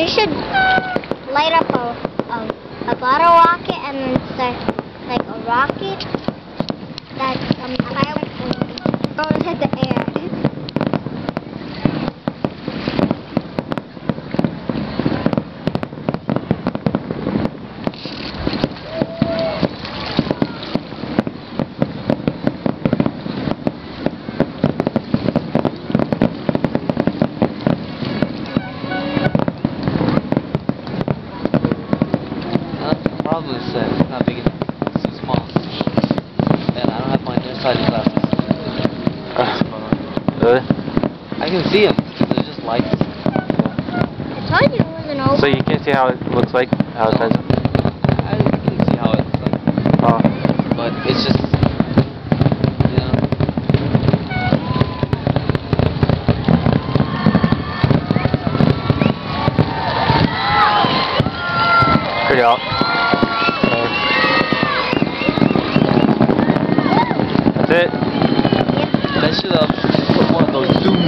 you should light up a bottle rocket and then start like a rocket that goes into the air. Probably said it's not big enough. It's too small. And I don't have my nearsighted glasses. Really? I can see them. They're just lights. I told you it was an old. So you can't see how it looks like? How it says? I can see how it looks like. Oh. But it's just, you know. Pretty out. That's it? That should have put one of those zoom